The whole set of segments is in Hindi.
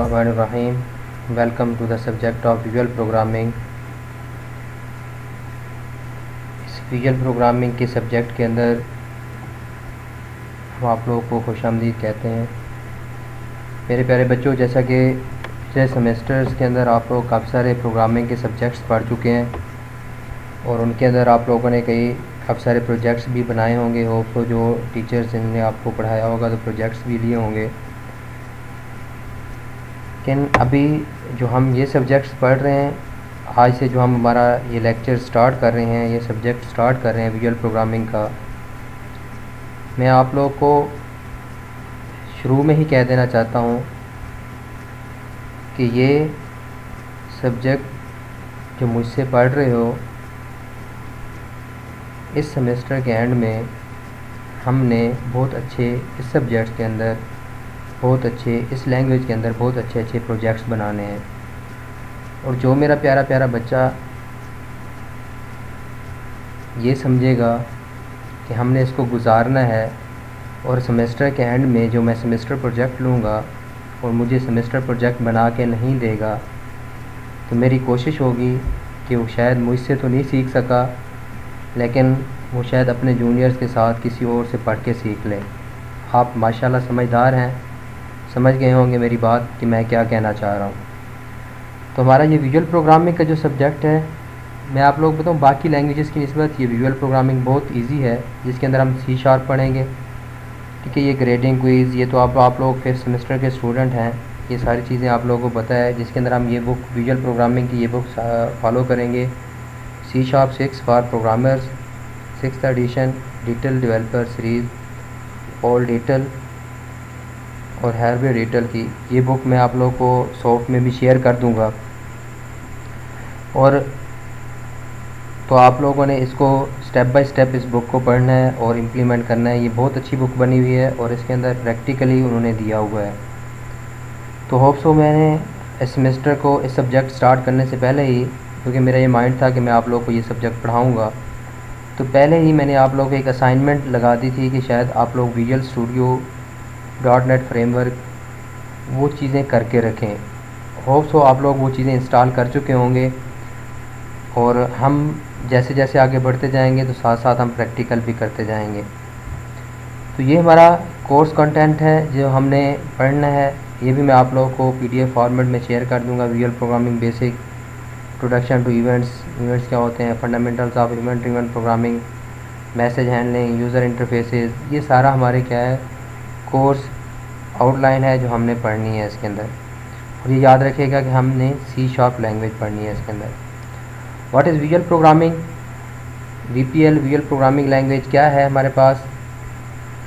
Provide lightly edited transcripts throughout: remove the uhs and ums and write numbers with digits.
बिस्मिल्लाहिर्रहमानिर्रहीम। Welcome to the subject of visual programming. इस विजुअल प्रोग्रामिंग के सब्जेक्ट के अंदर हम आप लोगों को खुशामदीद कहते हैं। मेरे प्यारे बच्चों, जैसा कि पिछले सेमेस्टर्स के अंदर आप लोग काफ़ी सारे प्रोग्रामिंग के सब्जेक्ट्स पढ़ चुके हैं और उनके अंदर आप लोगों ने काफ़ी सारे प्रोजेक्ट्स भी बनाए होंगे। होप तो जो टीचर्स ने आपको पढ़ाया होगा तो प्रोजेक्ट्स भी लिए होंगे। लेकिन अभी जो हम ये सब्जेक्ट्स पढ़ रहे हैं, आज से जो हम हमारा ये लेक्चर स्टार्ट कर रहे हैं, ये सब्जेक्ट स्टार्ट कर रहे हैं विजुअल प्रोग्रामिंग का, मैं आप लोगों को शुरू में ही कह देना चाहता हूँ कि ये सब्जेक्ट जो मुझसे पढ़ रहे हो, इस सेमेस्टर के एंड में हमने बहुत अच्छे इस सब्जेक्ट के अंदर बहुत अच्छे इस लैंग्वेज के अंदर बहुत अच्छे अच्छे प्रोजेक्ट्स बनाने हैं। और जो मेरा प्यारा प्यारा बच्चा ये समझेगा कि हमने इसको गुजारना है और सेमेस्टर के एंड में जो मैं सेमेस्टर प्रोजेक्ट लूँगा और मुझे सेमेस्टर प्रोजेक्ट बना के नहीं देगा, तो मेरी कोशिश होगी कि वो शायद मुझसे तो नहीं सीख सका, लेकिन वो शायद अपने जूनियर्स के साथ किसी और से पढ़ के सीख ले। आप माशाल्लाह समझदार हैं, समझ गए होंगे मेरी बात कि मैं क्या कहना चाह रहा हूँ। तो हमारा ये विजुअल प्रोग्रामिंग का जो सब्जेक्ट है, मैं आप लोग बताऊँ बाकी लैंग्वेजेस की निस्बत ये विजुअल प्रोग्रामिंग बहुत इजी है, जिसके अंदर हम C# पढ़ेंगे। ठीक है, ये ग्रेडिंग क्विज़, ये तो आप लोग फिर सेमेस्टर के स्टूडेंट हैं, ये सारी चीज़ें आप लोगों को पता है। जिसके अंदर हम ये बुक विजुअल प्रोग्रामिंग की ये बुक फॉलो करेंगे। C#6 for programmers 6th edition, Deitel developer series, Paul Deitel और हैरवे डिटेल की ये बुक मैं आप लोगों को सॉफ्ट में भी शेयर कर दूंगा। और तो आप लोगों ने इसको स्टेप बाय स्टेप इस बुक को पढ़ना है और इम्प्लीमेंट करना है। ये बहुत अच्छी बुक बनी हुई है और इसके अंदर प्रैक्टिकली उन्होंने दिया हुआ है। तो होप सो मैंने इस सेमेस्टर को इस सब्जेक्ट स्टार्ट करने से पहले ही, क्योंकि मेरा ये माइंड था कि मैं आप लोगों को ये सब्जेक्ट पढ़ाऊँगा, तो पहले ही मैंने आप लोगों को एक असाइनमेंट लगा दी थी कि शायद आप लोग विजुअल स्टूडियो .NET फ्रेमवर्क वो चीज़ें करके रखें। होप सो आप लोग वो चीज़ें इंस्टॉल कर चुके होंगे और हम जैसे जैसे आगे बढ़ते जाएंगे तो साथ साथ हम प्रैक्टिकल भी करते जाएंगे। तो ये हमारा कोर्स कंटेंट है जो हमने पढ़ना है। ये भी मैं आप लोगों को PDF फॉर्मेट में शेयर कर दूंगा। Visual programming basic, introduction to events क्या होते हैं, fundamentals of event driven programming, message handling, user interfaces, ये सारा हमारे क्या है कोर्स आउटलाइन है जो हमने पढ़नी है इसके अंदर। और ये याद रखिएगा कि हमने C# लैंग्वेज पढ़नी है इसके अंदर। What is visual programming? VPL visual programming language क्या है हमारे पास,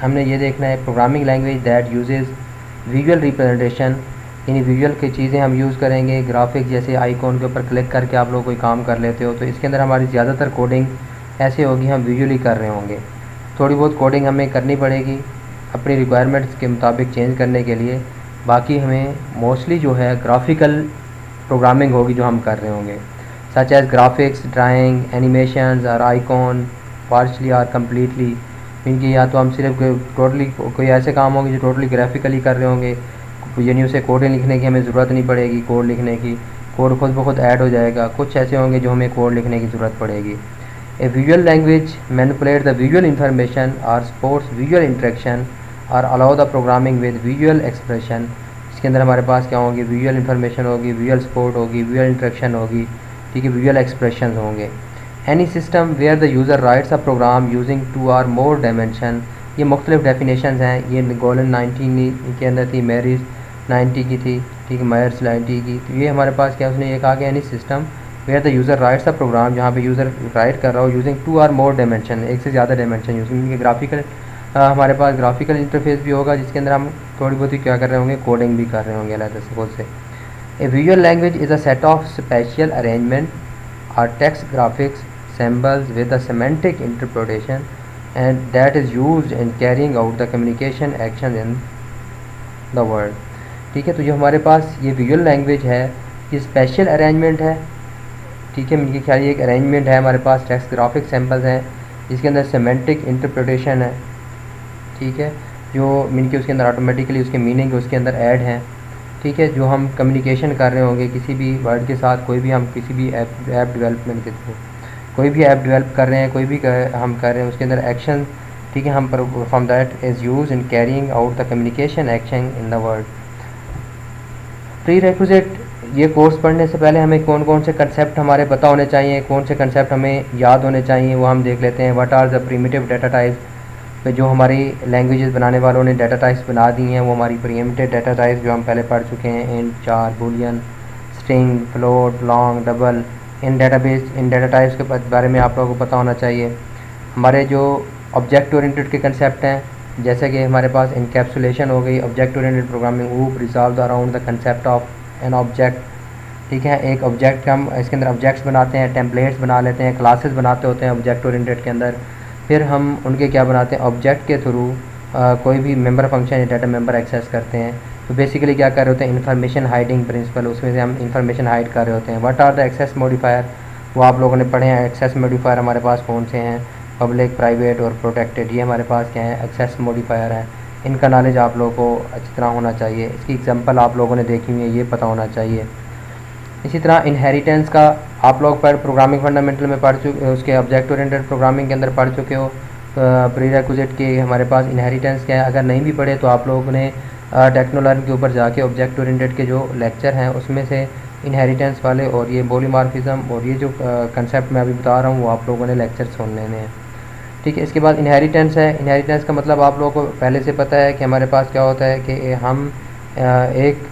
हमने ये देखना है। Programming language that uses visual representation, यानी विजुअल की चीज़ें हम यूज़ करेंगे। ग्राफिक्स जैसे आइकॉन के ऊपर क्लिक करके आप लोग कोई काम कर लेते हो, तो इसके अंदर हमारी ज़्यादातर कोडिंग ऐसे होगी, हम विजुअली कर रहे होंगे। थोड़ी बहुत कोडिंग हमें करनी पड़ेगी अपनी रिक्वायरमेंट्स के मुताबिक चेंज करने के लिए। बाकी हमें मोस्टली जो है ग्राफिकल प्रोग्रामिंग होगी जो हम कर रहे होंगे, such as graphics, drawing, animations और आइकॉन, पार्शली और कम्प्लीटली। इनकी या तो हम सिर्फ टोटली कोई ऐसे काम होंगे जो टोटली ग्राफिकली कर रहे होंगे, यानी उसे कोडिंग लिखने की हमें ज़रूरत नहीं पड़ेगी, कोड लिखने की, कोड खुद ब खुद ऐड हो जाएगा। कुछ ऐसे होंगे जो हमें कोड लिखने की ज़रूरत पड़ेगी। A visual language manipulate the visual information or supports visual interaction or allow the programming with visual expression. इसके अंदर हमारे पास क्या होगी, विजुअल इंफॉर्मेशन होगी, विजुअल सपोर्ट होगी, विजुअल इंटरेक्शन होगी, ठीक है, विजुअल एक्सप्रेशन होंगे। Any system where the user writes a program using 2 or more dimension, ये मुख्तलिफ डेफिनेशन हैं। ये गोलन 19 के अंदर थी, मेरिस 90 की थी, ठीक है, मायर्स 90 की। तो ये हमारे पास क्या उसने ये कहा कि any system where the user writes a program, जहाँ पे यूज़र राइट कर रहा हो यूजिंग 2 or more डायमेंशन, एक से ज़्यादा डायमेंशन यूजिंग ग्राफिकल, हमारे पास ग्राफिकल इंटरफेस भी होगा जिसके अंदर हम थोड़ी बहुत ही क्या कर रहे होंगे, कोडिंग भी कर रहे होंगे अलग से खुद से। A visual language is a set of special arrangement और text graphics symbols with a semantic interpretation and that is used in carrying out the communication action in the world। ठीक है, तो जो हमारे पास ये विजुअल लैंग्वेज है ये स्पेशल अरेंजमेंट है। ठीक है, मेरे ख्याल ये एक अरेंजमेंट है, हमारे पास टेक्स्ट ग्राफिक सैम्पल्स हैं जिसके अंदर सेमेंटिक इंटरप्रिटेशन है। ठीक है, जो मीन के उसके अंदर ऑटोमेटिकली उसके मीनिंग उसके अंदर ऐड हैं। ठीक है, जो हम कम्युनिकेशन कर रहे होंगे किसी भी वर्ड के साथ, कोई भी हम किसी भी ऐप डेवलपमेंट के थ्रू कोई भी ऐप डेवलप कर रहे हैं, कोई भी हम कर रहे हैं, उसके अंदर एक्शन, ठीक है, हम from that is use in carrying out the communication action in the word. Pre requisite, ये कोर्स पढ़ने से पहले हमें कौन कौन से कंसेप्ट हमारे पता होने चाहिए, कौन से कंसेप्ट हमें याद होने चाहिए, वो हम देख लेते हैं। What are the primitive data types, पे जो हमारी लैंग्वेजेस बनाने वालों ने डाटा टाइप्स बना दी हैं, वो हमारी प्रीएम्प्टेड डाटा टाइप्स जो हम पहले पढ़ चुके हैं, int, char, boolean, string, float, long, double. इन डाटा टाइप्स के बारे में आप लोगों को पता होना चाहिए। हमारे जो ऑब्जेक्ट ओरिएंटेड के कंसेप्ट हैं, जैसे कि हमारे पास इनकैप्सुलेशन हो गई, object oriented programming whoop resolve around the concept of an object. ठीक है, एक ऑब्जेक्ट हम इसके अंदर ऑब्जेक्ट्स बनाते हैं, टेम्पलेट्स बना लेते हैं, क्लासेस बनाते होते हैं ऑब्जेक्ट ओरिएंटेड के अंदर। फिर हम उनके क्या बनाते हैं, ऑब्जेक्ट के थ्रू कोई भी मेंबर फंक्शन या डाटा मेंबर एक्सेस करते हैं। तो बेसिकली क्या कर रहे होते हैं, इन्फॉर्मेशन हाइडिंग प्रिंसिपल, उसमें से हम इन्फॉर्मेशन हाइड कर रहे होते हैं। What are the access modifier, वो आप लोगों ने पढ़े हैं। एक्सेस मॉडिफायर हमारे पास कौन से हैं, पब्लिक, प्राइवेट और प्रोटेक्टेड, ये हमारे पास क्या है, एक्सेस मॉडिफायर है। इनका नॉलेज आप लोगों को अच्छी तरह होना चाहिए। इसकी एग्जांपल आप लोगों ने देखी हुई है, ये पता होना चाहिए। इसी तरह इनहेरिटेंस का आप लोग प्रोग्रामिंग फंडामेंटल में पढ़ चुके, उसके ऑब्जेक्ट ओरिएंटेड प्रोग्रामिंग के अंदर पढ़ चुके हो। प्रीरेक्विजिट के हमारे पास इनहेरिटेंस क्या है, अगर नहीं भी पढ़े तो आप लोगों ने टेक्नोलर्न के ऊपर जाके ऑब्जेक्ट ओरिएंटेड के जो लेक्चर हैं उसमें से इनहेरिटेंस वाले और ये पॉलीमॉर्फिज्म और ये जो कंसेप्ट मैं अभी बता रहा हूँ वो आप लोगों ने लेक्चर सुन लेने हैं। ठीक है, इसके बाद इनहेरिटेंस है। इनहेरिटेंस का मतलब आप लोगों को पहले से पता है कि हमारे पास क्या होता है कि हम एक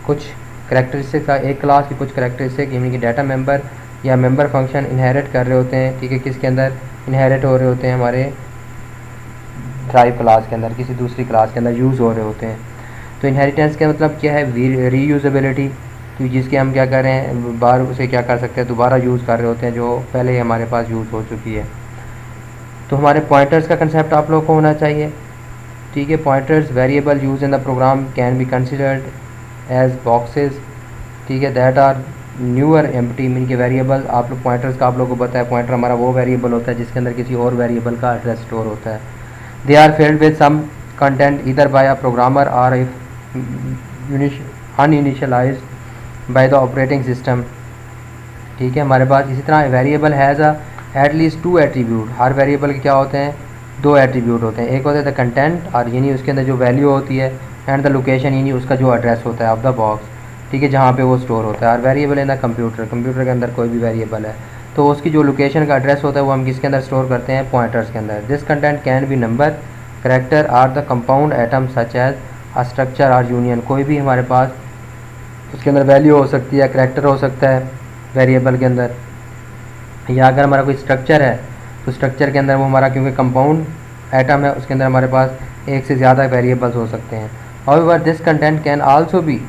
कुछ करैक्टरिस्टिक्स, एक क्लास की कुछ करैक्टरिस्टिक यानी कि डाटा मेंबर या मेंबर फंक्शन इनहेरिट कर रहे होते हैं। ठीक है, किसके अंदर इनहेरिट हो रहे होते हैं, हमारे ड्राइव क्लास के अंदर, किसी दूसरी क्लास के अंदर यूज़ हो रहे होते हैं। तो इनहेरिटेंस का मतलब क्या है, रीयूजेबिलिटी, तो जिसके हम क्या कर रहे हैं, बार उसे क्या कर सकते हैं, दोबारा यूज़ कर रहे होते हैं जो पहले ही हमारे पास यूज़ हो चुकी है। तो हमारे पॉइंटर्स का कंसेप्ट आप लोग को होना चाहिए। ठीक है, pointers variable use in the program can be considered as boxes, ठीक है, that are never empty, mean के वेरिएबल आप लोग पॉइंटर्स का आप लोगों को पता है, पॉइंटर हमारा वो वेरिएबल होता है जिसके अंदर किसी और वेरिएबल का एड्रेस स्टोर होता है। They are filled with some content either by a programmer or uninitialized by the operating system. ठीक है, हमारे पास इसी तरह variable has a at least 2 attribute, हर वेरिएबल के क्या होते हैं, 2 एट्रीब्यूट होते हैं। एक होता है द कंटेंट और यानी उसके अंदर जो वैल्यू होती है, एंड द लोकेशन यानी उसका जो एड्रेस होता है ऑफ द बॉक्स, ठीक है, जहाँ पे वो स्टोर होता है। और वेरिएबल इन द कंप्यूटर के अंदर कोई भी वेरिएबल है तो उसकी जो लोकेशन का एड्रेस होता है वो हम किसके अंदर स्टोर करते हैं, पॉइंटर्स के अंदर। This content can be number, character or the compound atom such as a structure or union, कोई भी हमारे पास उसके अंदर वैल्यू हो सकती है, करेक्टर हो सकता है वेरिएबल के अंदर, या अगर हमारा कोई स्ट्रक्चर है तो स्ट्रक्चर के अंदर वो हमारा क्योंकि कंपाउंड एटम है उसके अंदर हमारे पास एक से ज़्यादा वेरिएबल्स हो सकते हैं। However this content can also be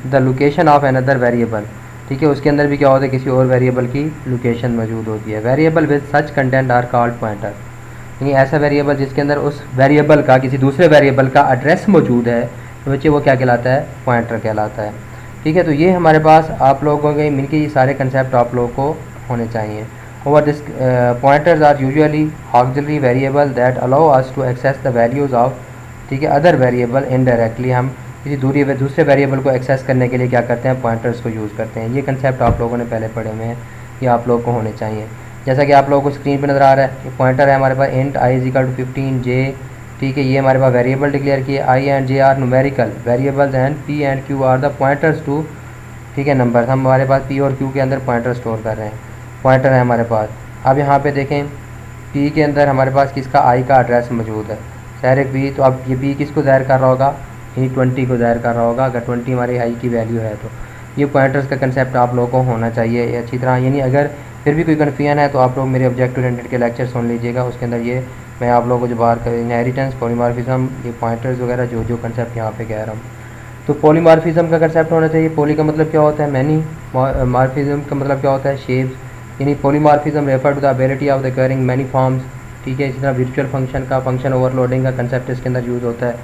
the location of another variable, ठीक है, उसके अंदर भी क्या होता है, किसी और वेरिएबल की लोकेशन मौजूद होती है। Variable with such content are called pointer, यानी ऐसा वेरिएबल जिसके अंदर उस वेरिएबल का किसी दूसरे वेरिएबल का एड्रेस मौजूद है तो बच्चे वो क्या कहलाता है, पॉइंटर कहलाता है। ठीक है, तो ये हमारे पास आप लोगों के मिलके ये सारे कंसेप्ट आप लोगों को होने चाहिए। Over this pointers are usually auxiliary variable that allow us to access the values of, ठीक है, अदर वेरिएबल इनडायरेक्टली, हम किसी दूसरे वेरिएबल को एक्सेस करने के लिए क्या करते हैं, पॉइंटर्स को यूज़ करते हैं। ये कंसेप्ट आप लोगों ने पहले पढ़े हुए हैं, ये आप लोगों को होने चाहिए। जैसा कि आप लोगों को स्क्रीन पर नज़र आ रहा है, पॉइंटर है हमारे पास int I is equal to 15 J, ठीक है, ये हमारे पास वेरिएबल डिक्लेयर किए। I and J are numerical variables and P and Q are the pointers to, ठीक है, नंबर, हम हमारे पास पी और क्यू के अंदर पॉइंटर स्टोर कर रहे हैं, पॉइंटर है हमारे पास। अब यहाँ पे देखें पी के अंदर हमारे पास किसका, आई का एड्रेस मौजूद है, शहर एक पी, तो अब ये पी किसको ज़ाहिर कर रहा होगा, ये 20 को ज़ाहिर कर रहा होगा, अगर 20 हमारी आई की वैल्यू है तो। ये पॉइंटर्स का कंसेप्ट आप लोगों को होना चाहिए अच्छी तरह, यानी अगर फिर भी कोई कन्फ्यूजन है तो आप लोग मेरे ऑब्जेक्ट ओरिएंटेड के लेक्चर सुन लीजिएगा, उसके अंदर ये मैं आप लोगों को जो बात कर, इनहेरिटेंस, पॉलीमॉर्फिज्म, ये पॉइंटर्स वगैरह जो कंसेप्ट यहाँ पे कह रहा हूँ। तो पॉलीमॉर्फिज्म का कंसेप्ट होना चाहिए। पॉली का मतलब क्या होता है, मैनी, मॉर्फिज्म का मतलब क्या होता है, शेप्स, यानी polymorphism refer to the ability of the carrying many forms, ठीक है। इसी तरह वर्चुअल फंक्शन का फंक्शन ओवरलोडिंग का कंसेप्ट इसके अंदर यूज़ होता है।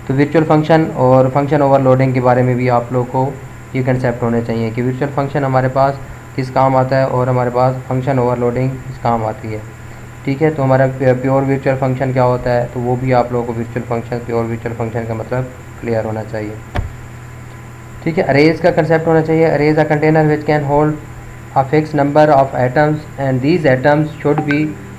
तो वर्चुअल फंक्शन और फंक्शन ओवरलोडिंग के बारे में भी आप लोग को ये कंसेप्ट होने चाहिए कि वर्चुअल फंक्शन हमारे पास किस काम आता है और हमारे पास फंक्शन ओवरलोडिंग किस काम आती है, ठीक है। तो हमारा प्योर वर्चुअल फंक्शन क्या होता है, तो वो भी आप लोगों को virtual function, pure virtual function का मतलब क्लियर होना चाहिए, ठीक है। अरेज का कंसेप्ट होना चाहिए, arrays a container which can hold a fixed number of atoms and these atoms should be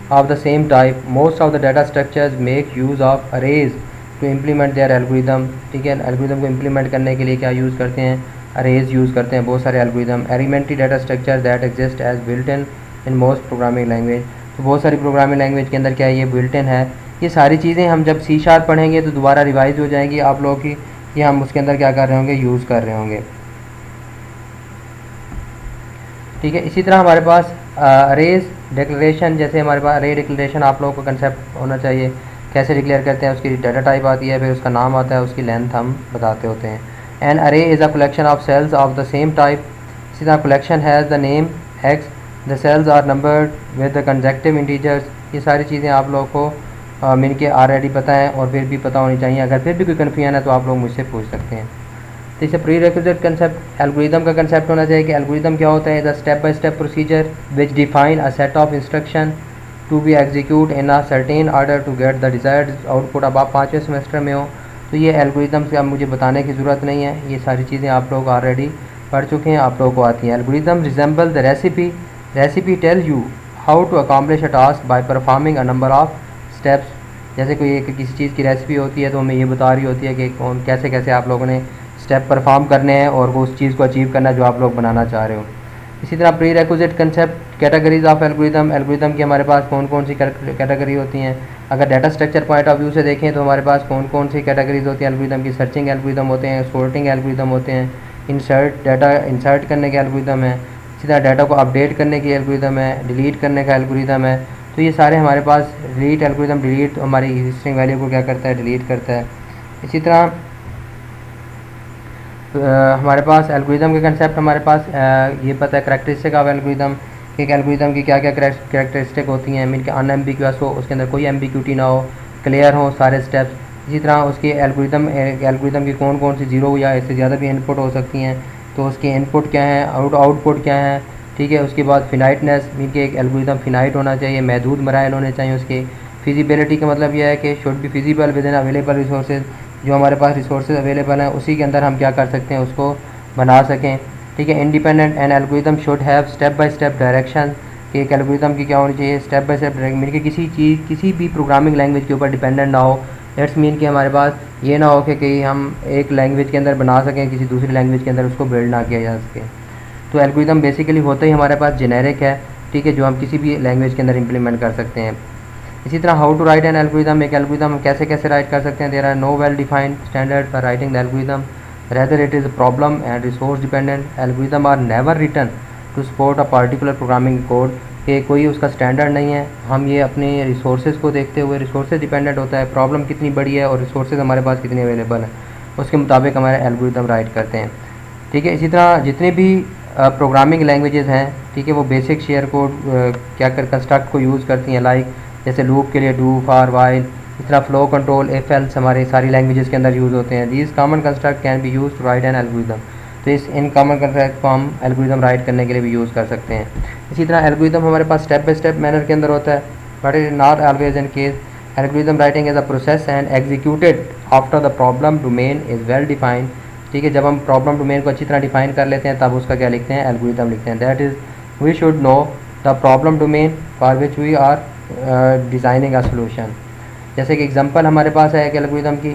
of the same type. Most of the data structures make use of arrays to implement their algorithm. ठीक है, एल्गोरिदम को इम्प्लीमेंट करने के लिए क्या यूज़ करते हैं, अरेज यूज़ करते हैं बहुत सारे algorithm. Elementary data structure that exist as built in most programming language, तो बहुत सारी प्रोग्रामिंग लैंग्वेज के अंदर क्या है, ये बिल्ट इन है। ये सारी चीज़ें हम जब C# पढ़ेंगे तो दोबारा रिवाइज हो जाएंगी आप लोगों की, ये हम उसके अंदर क्या कर रहे होंगे, यूज़ कर रहे होंगे। ठीक है, इसी तरह हमारे पास अरेज डिक्लेरेशन, जैसे हमारे पास अरे डिक्लेरेशन आप लोगों को कंसेप्ट होना चाहिए, कैसे डिक्लेयर करते हैं, उसकी डाटा टाइप आती है, फिर उसका नाम आता है, उसकी लेंथ हम बताते होते हैं। An array is a collection of cells of the same type, इसी तरह collection has the name X, the cells are numbered with the consecutive integers. ये सारी चीज़ें आप लोगों को मिल के ऑलरेडी पता है और फिर भी पता होनी चाहिए। अगर फिर भी कोई कन्फ्यूजन है तो आप लोग मुझसे पूछ सकते हैं। तो इसे प्री रिक्विजिट कंसेप्ट एल्गोरिदम का कंसेप्ट होना चाहिए कि एल्गोरिदम क्या होता है, the step by step procedure which define a set of instruction to be execute in a certain order to get the desired output. अब आप 5वें सेमेस्टर में हो तो ये एल्गोरिदम से अब मुझे बताने की ज़रूरत नहीं है, ये सारी चीज़ें आप लोग ऑलरेडी पढ़ चुके हैं, आप लोगों को आती हैं। Algorithm resemble the recipe, recipe tell you how to accomplish a task by performing a number of steps. जैसे कोई एक किसी चीज़ की रेसिपी होती है तो हमें ये बता रही होती है कि कौन कैसे कैसे आप लोगों ने स्टेप परफॉर्म करने हैं और वो उस चीज़ को अचीव करना है जो आप लोग बनाना चाह रहे हो। इसी तरह pre requisite concept categories of algorithm, algorithm की हमारे पास कौन कौन सी कैटेगरी होती हैं। अगर data structure point of view से देखें तो हमारे पास कौन कौन सी कैटेगरीज होती हैं एल्गोरिदम की। सर्चिंग एल्गोरिदम होते हैं, सॉर्टिंग एल्गोरिदम होते हैं, डाटा इंसर्ट करने के एल्गोरिदम है, इसी तरह डाटा को अपडेट करने की एल्गोरिदम है, डिलीट करने का एल्गोरिदम है। तो ये सारे हमारे पास डिलीट एल्गोरिदम, डिलीट हमारी एग्जिस्टिंग वैल्यू को क्या करता है, डिलीट करता है। इसी तरह हमारे पास एल्गोरिदम के कंसेप्ट हमारे पास ये पता है करैक्टरिस्टिक ऑफ एल्गोरिदम, एक एल्गोरिदम की क्या क्या करैक्टरिस्टिक होती हैं, मीन के अनएम्बिग्यूअस हो, उसके अंदर कोई एम्बिग्यूटी ना हो, क्लियर हो सारे स्टेप्स। इसी तरह उसकी एल्गोरिदम की कौन कौन सी जीरो या इससे ज़्यादा भी इनपुट हो सकती हैं, तो उसके इनपुट क्या हैं, आउटपुट क्या है। ठीक है, उसके बाद फिनाइटनेस, मीन के एक एल्गोरिदम फिनाइट होना चाहिए, महदूद मराइल होने चाहिए उसके। फिजिबिलिटी का मतलब यह है कि should be feasible with in available resources, जो हमारे पास रिसोर्सेज अवेलेबल हैं उसी के अंदर हम क्या कर सकते हैं, उसको बना सकें। ठीक है, independent and algorithm should have step by step direction, कि एक एल्गोरिदम की क्या होनी चाहिए, step by step direction, mean कि किसी भी प्रोग्रामिंग लैंग्वेज के ऊपर डिपेंडेंट ना हो। दैट्स मीन कि हमारे पास ये ना हो कि हम एक लैंग्वेज के अंदर बना सकें, किसी दूसरी लैंग्वेज के अंदर उसको बिल्ड ना किया जा सके। तो एल्गोरिदम बेसिकली होता ही हमारे पास जेनेरिक है, ठीक है, जो हम किसी भी लैंग्वेज के अंदर इम्प्लीमेंट कर सकते हैं। इसी तरह how to write an algorithm, एक एल्गोरिदम हम कैसे कैसे राइट कर सकते हैं। There are no well defined standard for writing the algorithm, rather it is problem and resource dependent. Algorithm are never written to support a particular programming code, कि कोई उसका स्टैंडर्ड नहीं है, हम ये अपने रिसोर्सेज को देखते हुए, रिसोर्सेज डिपेंडेंट होता है, प्रॉब्लम कितनी बड़ी है और रिसोर्सेज हमारे पास कितने अवेलेबल हैं, उसके मुताबिक हमारे एल्गोरिदम राइट करते हैं। ठीक है, इसी तरह जितने भी प्रोग्रामिंग लैंग्वेजेस हैं, ठीक है, वो बेसिक शेयर कोड क्या कर कंस्ट्रक्ट को यूज़ करती हैं, लाइक जैसे लूप के लिए डू, फॉर, वाइल, इस तरह फ्लो कंट्रोल, इफ एल्स हमारे सारी लैंग्वेजेस के अंदर यूज़ होते हैं। These common construct can be use to write an algorithm, तो इन कॉमन कंस्ट्रक्ट को हम एल्गोरिदम राइट करने के लिए भी यूज़ कर सकते हैं। इसी तरह एल्गोरिदम हमारे पास स्टेप बाय स्टेप मैनर के अंदर होता है, but it is not always in case. Algorithm writing as a process and executed after the problem domain is well defined. ठीक है, जब हम प्रॉब्लम डोमेन को अच्छी तरह डिफाइन कर लेते हैं तब उसका क्या लिखते हैं, एल्गोरिदम लिखते हैं। That is we should know the problem domain for which we are designing a solution. जैसे कि एग्जांपल हमारे पास है कि एल्गोरिदम की,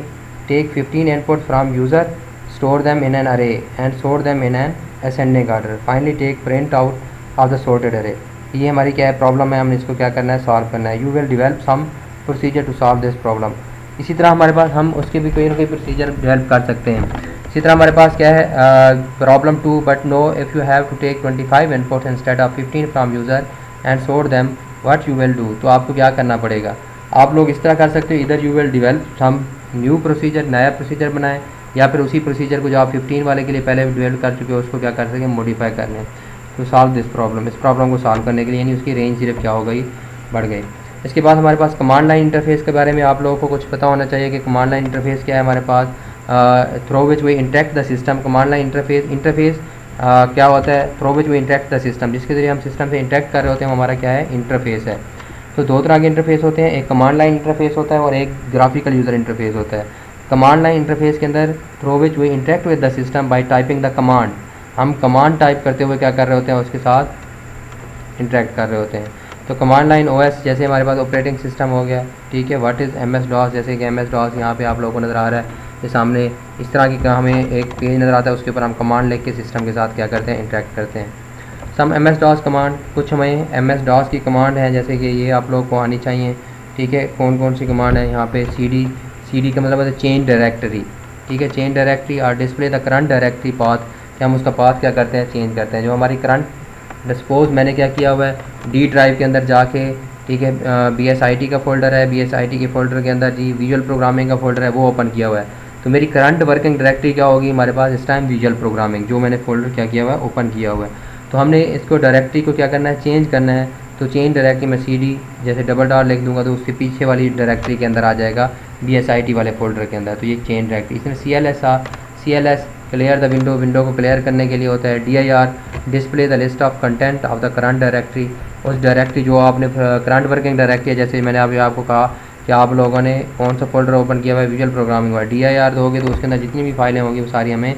take 15 input from user, store them in an array and store them in an ascending order, finally take print out of the sorted array. ये हमारी क्या है, प्रॉब्लम है, हमने इसको क्या करना है, सॉल्व करना है। You will develop some procedure to solve this problem. इसी तरह हमारे पास हम उसके भी कोई ना कोई प्रोसीजर डेवलप कर सकते हैं। इसी तरह हमारे पास क्या है, problem 2, but no if you have to take 25 input instead of 15 from user and store them what you will do. तो आपको क्या करना पड़ेगा, आप लोग इस तरह कर सकते हो, इधर you will develop some new procedure, नया प्रोसीजर बनाएं, या फिर उसी प्रोसीजर को जो आप 15 वाले के लिए पहले डेवलप कर चुके हो उसको क्या कर सकें, मॉडिफाई कर लें टू सॉल्व दिस प्रॉब्लम, इस प्रॉब्लम को सॉल्व करने के लिए, यानी उसकी रेंज सिर्फ क्या हो गई, बढ़ गई। इसके बाद हमारे पास कमांड लाइन इंटरफेस के बारे में आप लोगों को कुछ पता होना चाहिए कि कमांड लाइन इंटरफेस क्या है हमारे पास, through which we interact the system. Command line interface क्या होता है, through which we interact the system, जिसके ज़रिए हम सिस्टम से इंटरेक्ट कर रहे होते हैं, हमारा क्या है, इंटरफेस है। तो दो तरह के इंटरफेस होते हैं, एक कमांड लाइन इंटरफेस होता है और एक ग्राफिकल यूज़र इंटरफेस होता है। कमांड लाइन इंटरफेस के अंदर through which we interact with the system by typing the command, हम कमांड टाइप करते हुए क्या कर रहे होते हैं, उसके साथ इंटरेक्ट कर रहे होते हैं। तो कमांड लाइन ओएस जैसे हमारे पास ऑपरेटिंग सिस्टम हो गया, ठीक है। What is M S DOS, जैसे कि एम एस डॉस यहाँ पे आप लोगों को नज़र आ रहा है, ये सामने इस तरह की हमें एक पेज नज़र आता है, उसके ऊपर हम कमांड लिख के सिस्टम के साथ क्या करते हैं, इंटरेक्ट करते हैं। सम एम एस डॉस कमांड, कुछ हमें एम एस डॉस की कमांड है जैसे कि ये आप लोग को आनी चाहिए, ठीक है। कौन कौन सी कमांड है यहाँ पे, सी डी का मतलब है चेंज डायरेक्टरी, ठीक है। चेंज डायरेक्टरी और display the current directory path, कि हम उसका पाथ क्या करते हैं, चेंज करते हैं। जो हमारी करंट सपोज मैंने क्या किया हुआ है, डी ड्राइव के अंदर जाके, ठीक है, BSIT का फोल्डर है, BSIT के फोल्डर के अंदर जी विजुअल प्रोग्रामिंग का फोल्डर है, वो ओपन किया हुआ है। तो मेरी करंट वर्किंग डायरेक्टरी क्या होगी हमारे पास इस टाइम, विजुअल प्रोग्रामिंग, जो मैंने फोल्डर क्या किया हुआ है, ओपन किया हुआ है। तो हमने इसको डायरेक्टरी को क्या करना है, चेंज करना है। तो चेंज डायरेक्टरी में CD जैसे डबल डॉट लिख दूंगा तो उसके पीछे वाली डायरेक्टरी के अंदर आ जाएगा, BSIT वाले फोल्डर के अंदर। तो ये चेंज डायरेक्टरी। इसमें CLS clear the window, window को क्लियर करने के लिए होता है। DIR display the list of content of the current directory, उस डायरेक्टरी जो आपने करंट वर्किंग डायरेक्टरी है, जैसे मैंने अभी आपको कहा कि आप लोगों ने कौन सा फोल्डर ओपन किया हुआ है, विजुअल प्रोग्रामिंग हुआ। DIR दोगे तो उसके अंदर जितनी भी फाइलें होंगी वो सारी हमें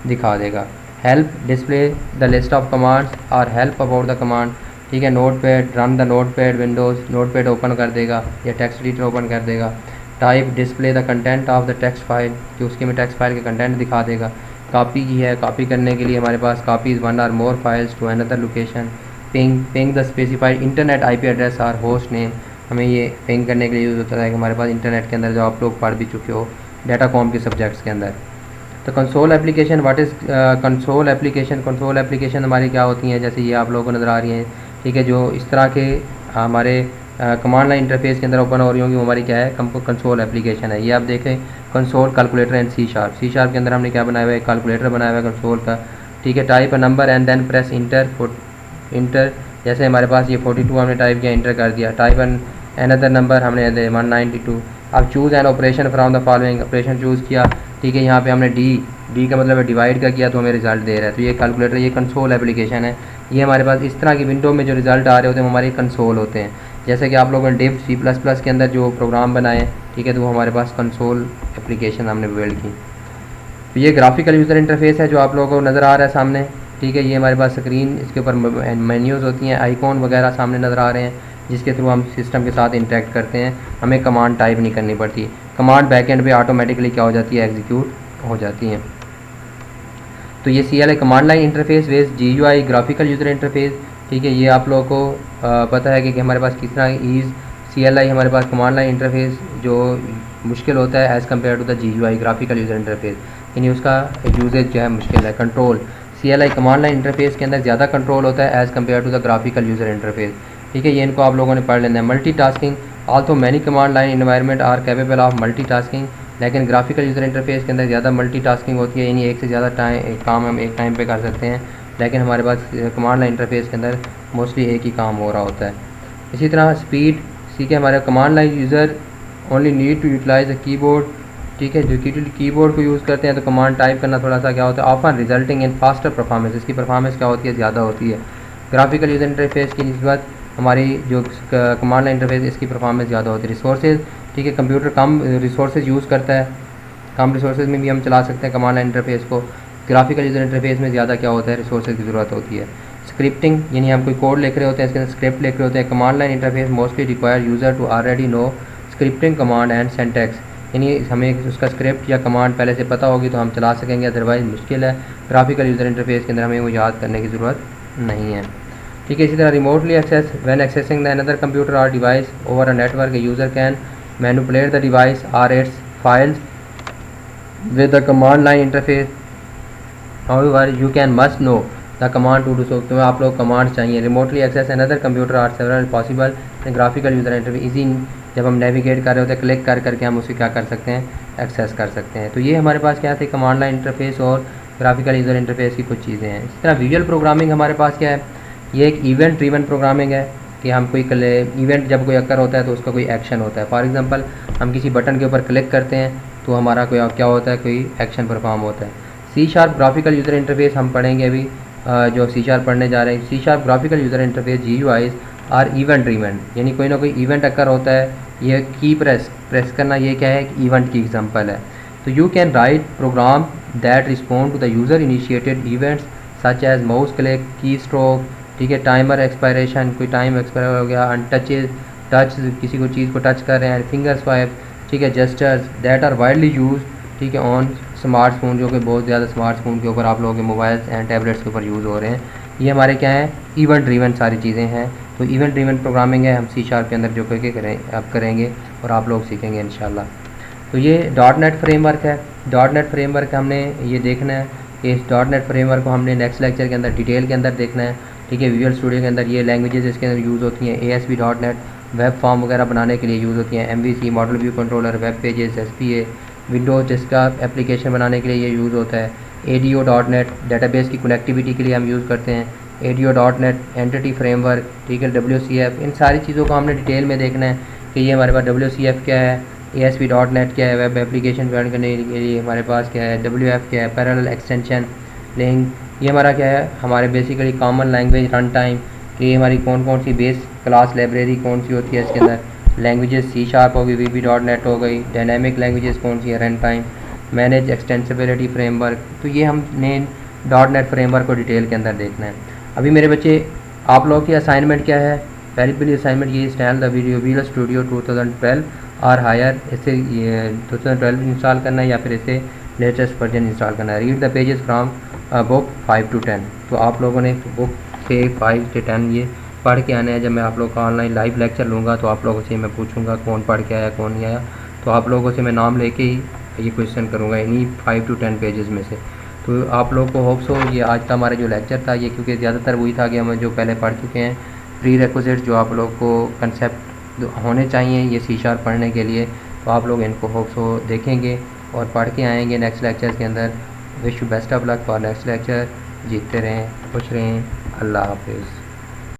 दिखा देगा। Help display the list of commands और हेल्प अबाउट द कमांड, ठीक है। Note pad, run the note pad Windows, note pad open कर देगा या टेक्स्ट एडिटर ओपन कर देगा। Type display the content of the text file, कि उसके में टेक्स्ट फाइल के कंटेंट दिखा देगा। कॉपी की है, कॉपी करने के लिए हमारे पास copies one or more files to another location. Ping the specified internet IP address or host name, हमें ये पिंग करने के लिए यूज़ होता है कि हमारे पास इंटरनेट के अंदर जो आप लोग पढ़ भी चुके हो डाटाकॉम के सब्जेक्ट्स के अंदर। तो console application, what is console application, console application हमारी क्या होती हैं, जैसे ये आप लोगों को नज़र आ रही हैं, ठीक है। जो इस तरह के हमारे कमांड लाइन इंटरफेस के अंदर ओपन हो रही होंगी, वो हमारी क्या है, कंसोल एप्लीकेशन है। ये आप देखें, console calculator and C#, C# के अंदर हमने क्या बनाया हुआ है, कैलकुलेटर बनाया हुआ है कंसोल का, ठीक है। Type a number and then press enter, जैसे हमारे पास ये 42 हमने टाइप किया, इंटर कर दिया। टाइप अनदर नंबर हमने 192। अब choose an operation from the following, operation choose किया, ठीक है। यहाँ पे हमने डी का मतलब है डिवाइड का किया, तो हमें रिजल्ट दे रहा है। तो ये कैलकुलेटर, ये कंसोल एप्लीकेशन है। ये हमारे पास इस तरह की विंडो में जो रिजल्ट आ रहे होते हैं वो हमारे कंसोल होते हैं। जैसे कि आप लोगों ने डिव C++ के अंदर जो प्रोग्राम बनाए, ठीक है, तो वो हमारे पास कंसोल एप्लीकेशन हमने बिल्ड की। तो ये ग्राफिकल यूज़र इंटरफेस है जो आप लोगों को नज़र आ रहा है सामने, ठीक है। ये हमारे पास स्क्रीन, इसके ऊपर मेन्यूज़ होती हैं, आइकॉन वगैरह सामने नज़र आ रहे हैं, जिसके थ्रू हम सिस्टम के साथ इंटरेक्ट करते हैं। हमें कमांड टाइप नहीं करनी पड़ती, कमांड बैकएंड पे ऑटोमेटिकली क्या हो जाती है, एग्जीक्यूट हो जाती हैं। तो ये CLI command line interface versus GUI graphical user interface, ठीक है। ये आप लोगों को पता है कि हमारे पास किस तरह ईज़ CLI हमारे पास कमांड लाइन इंटरफेस जो मुश्किल होता है as compare to the GUI graphical user interface, यानी उसका यूजेज जो है मुश्किल है। Control, CLI command line interface के अंदर ज़्यादा कंट्रोल होता है as compare to the graphical user interface, ठीक है। ये इनको आप लोगों ने पढ़ लेना है। Multitasking, also many command line environment are capable of multitasking, लेकिन ग्राफिकल यूज़र इंटरफेस के अंदर ज़्यादा मल्टीटास्किंग होती है, यानी एक से ज़्यादा काम हम एक टाइम पे कर सकते हैं। लेकिन हमारे पास कमांड लाइन इंटरफेस के अंदर मोस्टली एक ही काम हो रहा होता है। इसी तरह स्पीड, ठीक है। हमारे command line user only need to utilize a keyboard, ठीक है। जो कीबोर्ड को यूज़ करते हैं तो कमांड टाइप करना थोड़ा सा क्या होता है, often resulting in faster performance, इसकी परफॉर्मेंस क्या होती है, ज़्यादा होती है। ग्राफिकल यूज़र इंटरफेस की निस्बत हमारी जो कमांड लाइन इंटरफेस इसकी परफॉर्मेंस ज़्यादा होती है। रिसोर्सेज, ठीक है, कंप्यूटर कम रिसोर्सेज यूज़ करता है, कम रिसोर्सेज में भी हम चला सकते हैं कमांड लाइन इंटरफेस को। ग्राफिकल यूज़र इंटरफेस में ज़्यादा क्या होता है, रिसोर्सेज की ज़रूरत होती है। स्क्रिप्टिंग, यानी हम कोई कोड लिख रहे होते हैं, इसके अंदर स्क्रिप्ट लिख रहे होते हैं। Command line interface mostly require user to already know scripting command and syntax, यानी हमें उसका स्क्रिप्ट या कमांड पहले से पता होगी तो हम चला सकेंगे, अदरवाइज मुश्किल है। ग्राफिकल यूज़र इंटरफेस के अंदर हमें वो याद करने की ज़रूरत नहीं है, ठीक है। इसी तरह remotely access, when accessing the another computer or device over a network, user can manipulate the device और its files with the command line interface, however you can must know the command to do so, तो आप लोग कमांड चाहिए। Remotely access another computer are several possible graphical user interface, easy जब हम नेविगेट कर रहे होते हैं क्लिक कर करके हम उसे क्या कर सकते हैं, एक्सेस कर सकते हैं। तो ये हमारे पास क्या थे, कमांड लाइन इंटरफेस और ग्राफिकल यूज़र इंटरफेस की कुछ चीज़ें हैं। इस तरह विजुअल प्रोग्रामिंग हमारे पास क्या है, ये एक इवेंट ड्रिवन प्रोग्रामिंग है कि हम कोई इवेंट जब कोई अकर होता है तो उसका कोई एक्शन होता है। फॉर एग्जांपल हम किसी बटन के ऊपर क्लिक करते हैं तो हमारा कोई क्या होता है, कोई एक्शन परफॉर्म होता है। C# ग्राफिकल यूज़र इंटरफेस हम पढ़ेंगे अभी, जो C# पढ़ने जा रहे हैं। C# graphical user interface GUIs are event driven, यानी कोई ना कोई इवेंट अकर होता है। ये की प्रेस करना, ये क्या है, एक इवेंट की एग्जांपल है। तो you can write program that respond to the user initiated events such as mouse click, key stroke, ठीक है, टाइमर एक्सपायरेशन, कोई टाइम एक्सपायर हो गया, टच किसी को चीज़ को टच कर रहे हैं, फिंगर स्वाइप, ठीक है, gestures that are widely use, ठीक है, ऑन स्मार्टफोन, जो कि बहुत ज़्यादा स्मार्टफोन के ऊपर आप लोगों के मोबाइल्स एंड टैबलेट्स के ऊपर यूज़ हो रहे हैं। ये हमारे क्या है, इवेंट ड्रिवन सारी चीज़ें हैं। तो इवेंट ड्रिवन प्रोग्रामिंग है, हम C# के अंदर जो करके करेंगे और आप लोग सीखेंगे इंशाल्लाह। तो ये .NET फ्रेमवर्क है। .NET फ्रेमवर्क हमने ये देखना है कि इस .NET फ्रेमवर्क को हमने नेक्स्ट लेक्चर के अंदर डिटेल के अंदर देखना है, ठीक है। विजुअल स्टूडियो के अंदर ये लैंग्वेजेस इसके अंदर यूज़ होती हैं, ASP.NET वेब फॉर्म वगैरह बनाने के लिए यूज़ होती हैं, MVC model view controller, web pages, SPA, Windows desktop application बनाने के लिए ये यूज़ होता है। ADO.NET डेटाबेस की कनेक्टिविटी के लिए हम यूज़ करते हैं, ADO.NET एंटिटी फ्रेमवर्क, ठीक है, WCF, इन सारी चीज़ों को हमने डिटेल में देखना है कि ये हमारे पास WCF क्या है, ASP.NEट क्या है, वेब एप्लीकेशन रन करने के लिए हमारे पास क्या है, WF क्या है, पैरेलल एक्सटेंशन लिंक, ये हमारा क्या है, हमारे basically common language run time, कि हमारी कौन कौन सी बेस क्लास लाइब्रेरी कौन सी होती है इसके अंदर, लैंग्वेजेस C# होगी, VB.NET हो गई, डायनेमिक लैंग्वेजेस कौन सी है, run time, manage extensibility framework. तो ये हमने .NET फ्रेमवर्क को डिटेल के अंदर देखना है। अभी मेरे बच्चे, आप लोगों की असाइनमेंट क्या है, पहली असाइनमेंट ये इंस्टॉल द विजुअल स्टूडियो 2012 और हायर, इसे 2012 इंस्टॉल करना है या फिर इसे लेटेस्ट वर्जन इंस्टॉल करना है। Read the pages from book 5 to 10। तो आप लोगों ने बुक से 5 से 10 ये पढ़ के आना है। जब मैं आप लोगों का ऑनलाइन लाइव लेक्चर लूँगा तो आप लोगों से मैं पूछूंगा कौन पढ़ के आया कौन नहीं आया, तो आप लोगों से मैं नाम लेके ही ये क्वेश्चन करूँगा इन्हीं 5 to 10 पेजेस में से। तो आप लोग को होप्स हो ये आज का हमारा जो लेक्चर था ये, क्योंकि ज़्यादातर वही था कि हम जो पहले पढ़ चुके हैं प्री रिक्विजिट जो आप लोग को कंसेप्ट होने चाहिए ये C# पढ़ने के लिए, तो आप लोग इनको होप्स हो देखेंगे और पढ़ के आएंगे नेक्स्ट लेक्चर के अंदर। Wish you best of luck for next lecture. जीतते रहें, खुश रहें, अल्लाह हाफिज़।